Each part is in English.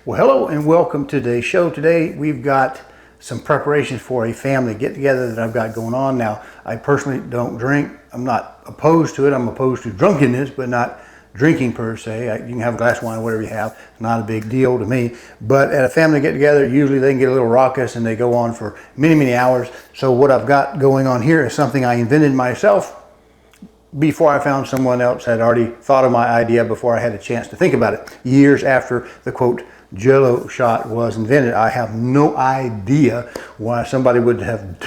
Well, hello and welcome to today's show. Today we've got some preparations for a family get-together that I've got going on. Now, I personally don't drink. I'm not opposed to it. I'm opposed to drunkenness, but not drinking per se. You can have a glass of wine, whatever you have. It's not a big deal to me. But at a family get-together, usually they can get a little raucous and they go on for many, many hours. So what I've got going on here is something I invented myself before I found someone else had already thought of my idea before I had a chance to think about it. Years after the quote Jello Shot was invented. I have no idea why somebody would have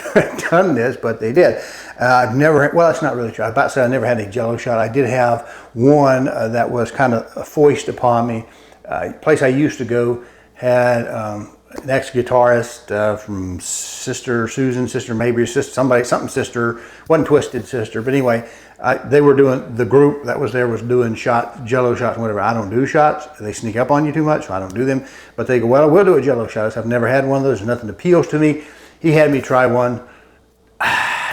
done this, but they did. I've never, well, that's not really true. I was about to say I never had a Jello Shot. I did have one that was kind of foisted upon me. A place I used to go had an ex-guitarist from Sister Susan, Sister Maybe, Sister somebody, something sister, wasn't Twisted Sister, but anyway, they were doing, the group that was there was doing Jello shots and whatever. I don't do shots. They sneak up on you too much, so I don't do them. But they go, well, we'll do a Jello shot. I've never had one of those. There's nothing that appeals to me. He had me try one.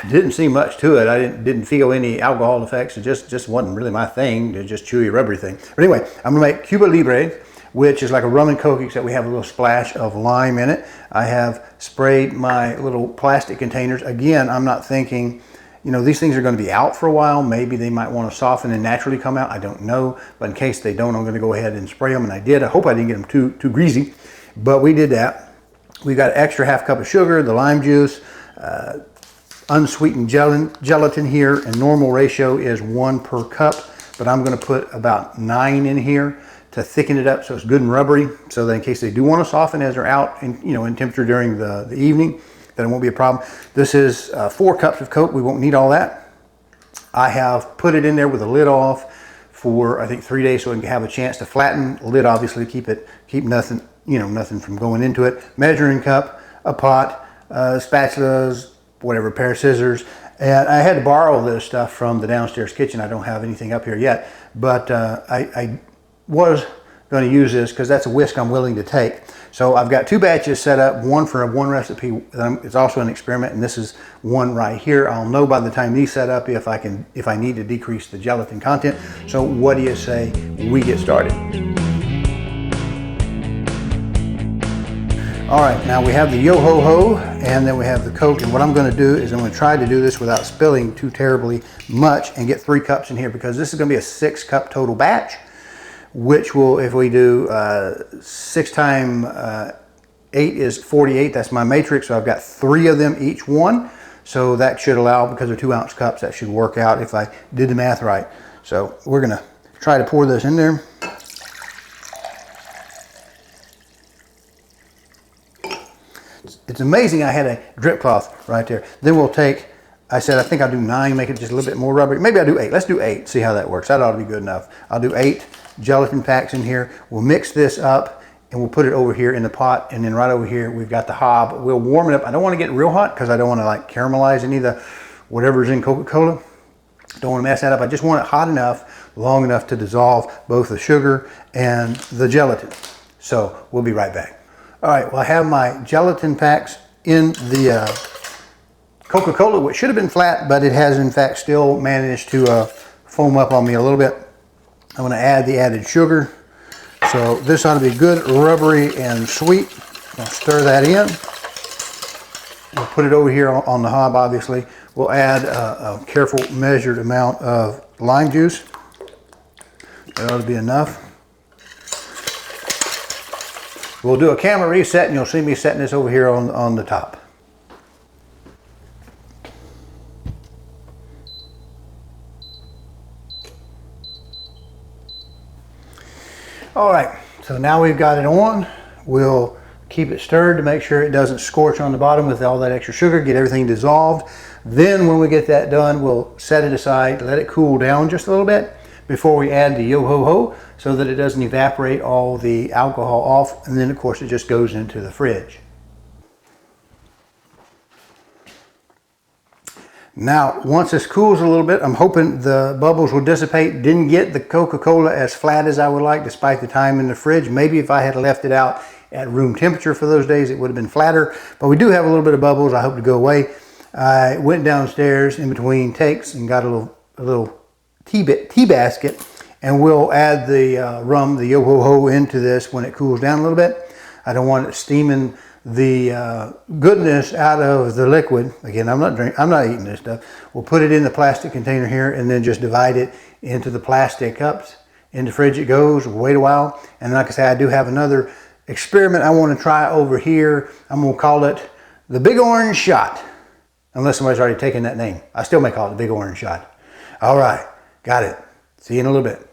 Didn't see much to it. I didn't feel any alcohol effects. It just wasn't really my thing. It just chewy, rubbery thing. But anyway, I'm gonna make Cuba Libre, which is like a rum and coke, except we have a little splash of lime in it. I have sprayed my little plastic containers. Again, I'm not thinking, you know, these things are going to be out for a while. Maybe they might want to soften and naturally come out. I don't know. But in case they don't, I'm going to go ahead and spray them. And I did. I hope I didn't get them too greasy. But we did that. We got an extra half cup of sugar, the lime juice, unsweetened gelatin here. And normal ratio is 1 per cup. But I'm going to put about 9 in here to thicken it up so it's good and rubbery. So that in case they do want to soften as they're out in, you know, in temperature during the evening, that it won't be a problem. This is 4 cups of Coke. We won't need all that. I have put it in there with the lid off for I think 3 days so it can have a chance to flatten. Lid obviously keep nothing, you know, nothing from going into it. Measuring cup, a pot, spatulas, whatever, pair of scissors. And I had to borrow this stuff from the downstairs kitchen. I don't have anything up here yet, but I was going to use this because that's a risk I'm willing to take. So I've got 2 batches set up, one for one recipe. It's also an experiment, and this is one right here. I'll know by the time these set up if I need to decrease the gelatin content. So what do you say we get started? All right, now we have the yo-ho-ho, and then we have the Coke. And what I'm going to do is I'm going to try to do this without spilling too terribly much and get 3 cups in here because this is going to be a 6-cup total batch, which will, if we do 6 times 8 is 48. That's my matrix. So I've got 3 of them each one. So that should allow, because they're 2-ounce cups, that should work out if I did the math right. So we're going to try to pour this in there. It's amazing I had a drip cloth right there. Then we'll take, I said, I think I'll do 9, make it just a little bit more rubbery. Maybe I'll do 8. Let's do 8, see how that works. That ought to be good enough. I'll do 8 gelatin packs in here. We'll mix this up and we'll put it over here in the pot. And then right over here, we've got the hob. We'll warm it up. I don't want to get real hot because I don't want to like caramelize any of the whatever's in Coca-Cola. Don't want to mess that up. I just want it hot enough, long enough to dissolve both the sugar and the gelatin. So we'll be right back. All right, well, I have my gelatin packs in the Coca-Cola, which should have been flat, but it has in fact still managed to foam up on me a little bit. I'm going to add the added sugar. So this ought to be good, rubbery, and sweet. I'll stir that in. We'll put it over here on the hob, obviously. We'll add a careful measured amount of lime juice. That ought to be enough. We'll do a camera reset and you'll see me setting this over here on the top. All right, so now we've got it on. We'll keep it stirred to make sure it doesn't scorch on the bottom with all that extra sugar, get everything dissolved. Then when we get that done, we'll set it aside, let it cool down just a little bit before we add the yo-ho-ho so that it doesn't evaporate all the alcohol off. And then of course it just goes into the fridge. Now, once this cools a little bit, I'm hoping the bubbles will dissipate. Didn't get the Coca-Cola as flat as I would like despite the time in the fridge. Maybe if I had left it out at room temperature for those days, it would have been flatter. But we do have a little bit of bubbles. I hope to go away. I went downstairs in between takes and got a little tea basket And we'll add the rum, the yo-ho-ho, into this when it cools down a little bit. I don't want it steaming the goodness out of the liquid. Again, I'm not eating this stuff. We'll put it in the plastic container here and then just divide it into the plastic cups. In the fridge it goes. We'll wait a while. And like I say, I do have another experiment I want to try over here. I'm going to call it the Big Orange Shot. Unless somebody's already taken that name. I still may call it the Big Orange Shot. All right, got it. See you in a little bit.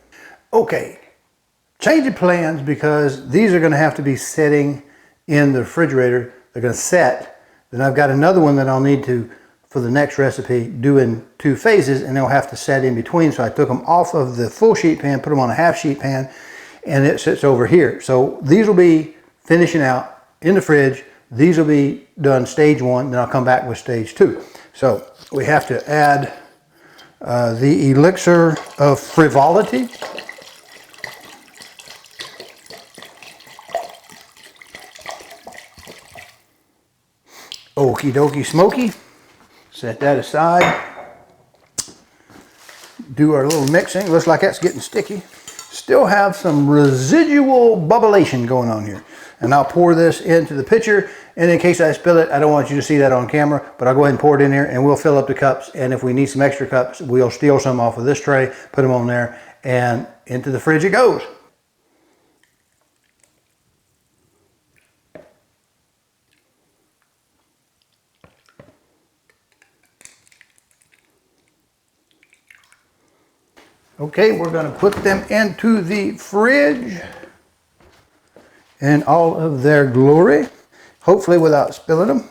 Okay, change of plans because these are going to have to be sitting in the refrigerator. They're going to set. Then I've got another one that I'll need to, for the next recipe, do in 2 phases, and they'll have to set in between. So I took them off of the full sheet pan, put them on a half sheet pan, and it sits over here. So these will be finishing out in the fridge. These will be done stage 1, then I'll come back with stage 2. So we have to add the elixir of frivolity. Okie dokie smoky. Set that aside. Do our little mixing. Looks like that's getting sticky. Still have some residual bubblation going on here. And I'll pour this into the pitcher. And in case I spill it, I don't want you to see that on camera, but I'll go ahead and pour it in here and we'll fill up the cups. And if we need some extra cups, we'll steal some off of this tray, put them on there, and into the fridge it goes. Okay, we're going to put them into the fridge in all of their glory, hopefully without spilling them.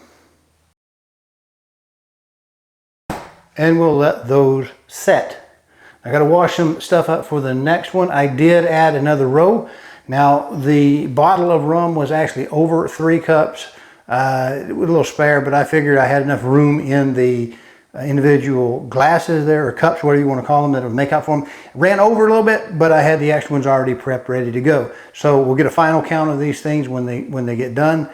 And we'll let those set. I got to wash some stuff up for the next one. I did add another row. Now the bottle of rum was actually over 3 cups. It was a little spare, but I figured I had enough room in the individual glasses there, or cups, whatever you want to call them, that would make up for them. Ran over a little bit, but I had the extra ones already prepped, ready to go. So we'll get a final count of these things when they get done.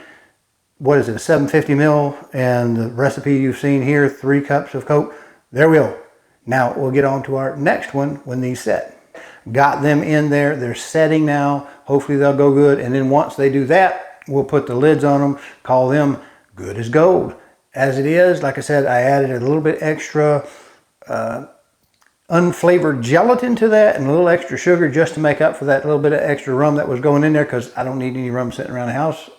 What is it, a 750 mil, and the recipe you've seen here, 3 cups of Coke. There we go. Now we'll get on to our next one when these set. Got them in there, they're setting now. Hopefully they'll go good, and then once they do that, we'll put the lids on them, call them good as gold. As it is, like I said, I added a little bit extra unflavored gelatin to that and a little extra sugar just to make up for that little bit of extra rum that was going in there, because I don't need any rum sitting around the house.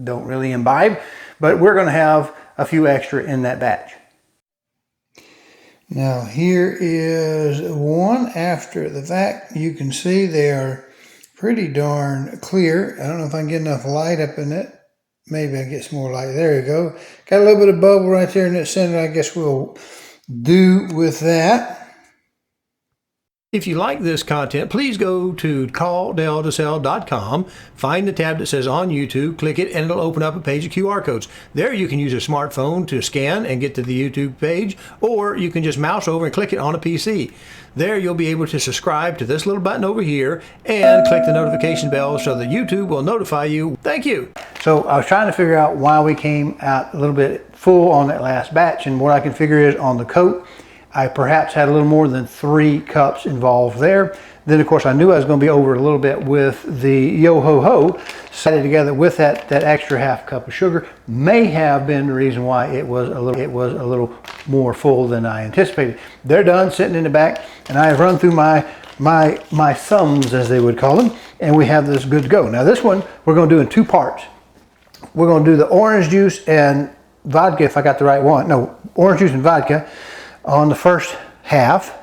Don't really imbibe, but we're going to have a few extra in that batch. Now here is one after the fact. You can see they are pretty darn clear. I don't know if I can get enough light up in it. Maybe I get some more light. There you go. Got a little bit of bubble right there in the center. I guess we'll do with that. If you like this content, please go to calldeltosell.com, find the tab that says on YouTube, click it, and it'll open up a page of QR codes. There you can use a smartphone to scan and get to the YouTube page, or you can just mouse over and click it on a PC. There you'll be able to subscribe to this little button over here and click the notification bell so that YouTube will notify you. Thank you. So I was trying to figure out why we came out a little bit full on that last batch, and what I can figure is on the Coke, I perhaps had a little more than 3 cups involved there. Then of course I knew I was going to be over a little bit with the yo-ho-ho. Set it together with that extra half cup of sugar may have been the reason why it was a little more full than I anticipated. They're done, sitting in the back, and I have run through my thumbs, as they would call them, and we have this good to go. Now this one we're going to do in 2 parts. We're going to do the orange juice and vodka, if I got the right one. No, orange juice and vodka on the first half,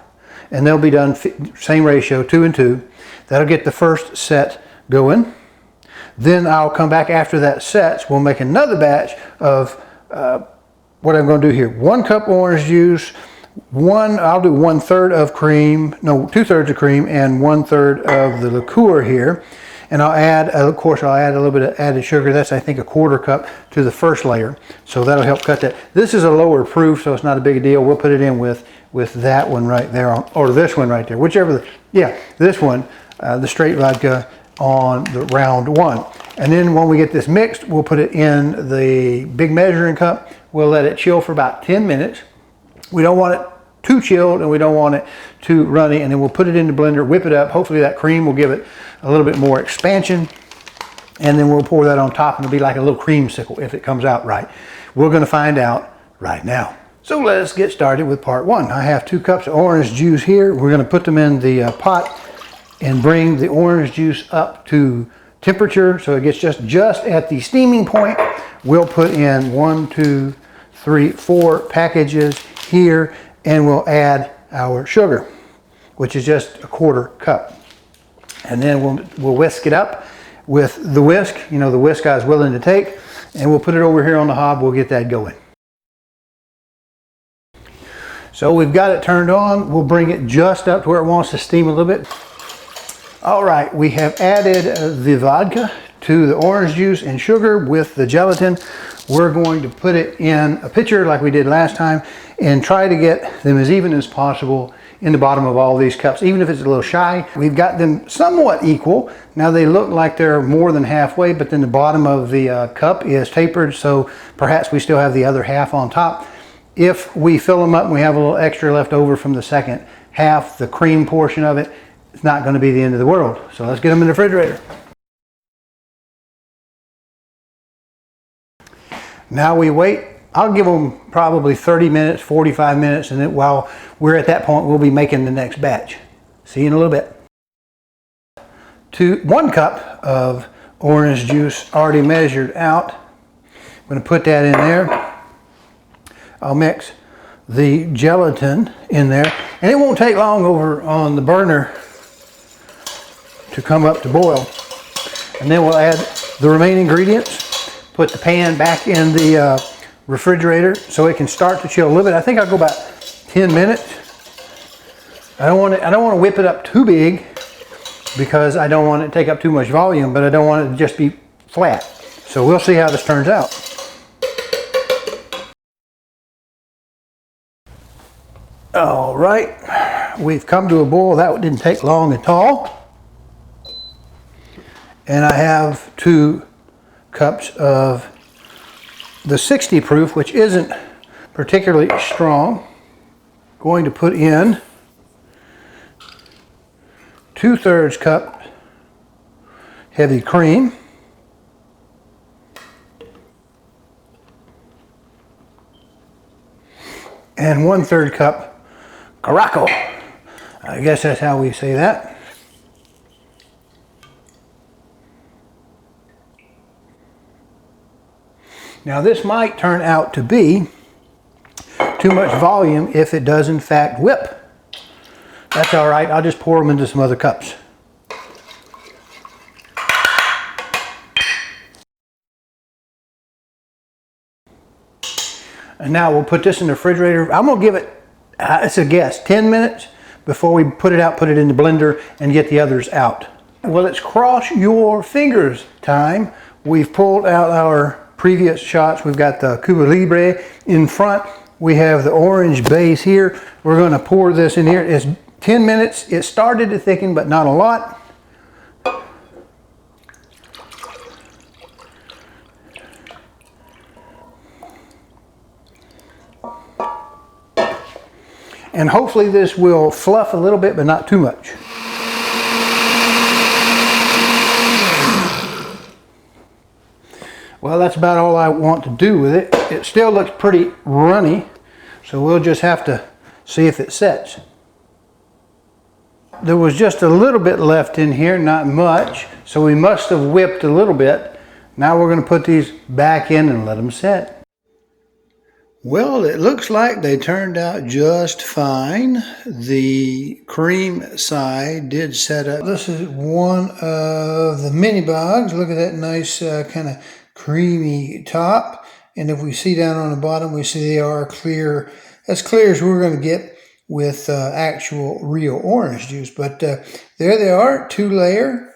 and they'll be done same ratio, 2 and 2. That'll get the first set going. Then I'll come back after that sets. We'll make another batch of what I'm going to do here. 1 cup orange juice, I'll do 1/3 of cream, no, 2/3 of cream, and 1/3 of the liqueur here. And I'll add, of course, I'll add a little bit of added sugar. That's, I think, a 1/4 cup to the first layer. So that'll help cut that. This is a lower proof, so it's not a big deal. We'll put it in with that one right there, or this one right there. Whichever, this one, the straight vodka on the round 1. And then when we get this mixed, we'll put it in the big measuring cup. We'll let it chill for about 10 minutes. We don't want it too chilled and we don't want it too runny. And then we'll put it in the blender, whip it up. Hopefully that cream will give it a little bit more expansion. And then we'll pour that on top and it'll be like a little creamsicle if it comes out right. We're going to find out right now. So let's get started with part one. I have 2 cups of orange juice here. We're going to put them in the pot and bring the orange juice up to temperature so it gets just at the steaming point. We'll put in 1, 2, 3, 4 packages here, and we'll add our sugar, which is just a 1/4 cup. And then we'll whisk it up with the whisk, you know, the whisk I was willing to take, and we'll put it over here on the hob. We'll get that going. So we've got it turned on. We'll bring it just up to where it wants to steam a little bit. All right, we have added the vodka to the orange juice and sugar with the gelatin. We're going to put it in a pitcher like we did last time and try to get them as even as possible in the bottom of all these cups, even if it's a little shy. We've got them somewhat equal. Now they look like they're more than halfway, but then the bottom of the cup is tapered, so perhaps we still have the other half on top. If we fill them up and we have a little extra left over from the second half, the cream portion of it, it's not going to be the end of the world. So let's get them in the refrigerator. Now we wait. I'll give them probably 30 minutes, 45 minutes, and then while we're at that point, we'll be making the next batch. See you in a little bit. 1 cup of orange juice already measured out. I'm going to put that in there. I'll mix the gelatin in there, and it won't take long over on the burner to come up to boil. And then we'll add the remaining ingredients, put the pan back in the refrigerator so it can start to chill a little bit. I think I'll go about 10 minutes. I don't want to whip it up too big because I don't want it to take up too much volume, but I don't want it to just be flat. So we'll see how this turns out. All right, we've come to a boil. That didn't take long at all. And I have 2 cups of the 60 proof, which isn't particularly strong. Going to put in 2/3 cup heavy cream. And 1/3 cup Caraco. I guess that's how we say that. Now this might turn out to be too much volume if it does in fact whip. That's all right, I'll just pour them into some other cups. And now we'll put this in the refrigerator. I'm gonna give it, it's a guess, 10 minutes before we put it out, put it in the blender and get the others out. Well, it's cross your fingers time. We've pulled out our previous shots. We've got the Cuba Libre in front. We have the orange base here. We're going to pour this in here. It's 10 minutes. It started to thicken, but not a lot. And hopefully this will fluff a little bit, but not too much. Well, that's about all I want to do with it. It still looks pretty runny, so we'll just have to see if it sets. There was just a little bit left in here, not much, so we must have whipped a little bit. Now we're going to put these back in and let them set. Well, it looks like they turned out just fine. The cream side did set up. This is one of the Many Bogs. Look at that nice kind of creamy top. And if we see down on the bottom, we see they are clear, as clear as we're going to get with actual real orange juice. But there they are, 2-layer.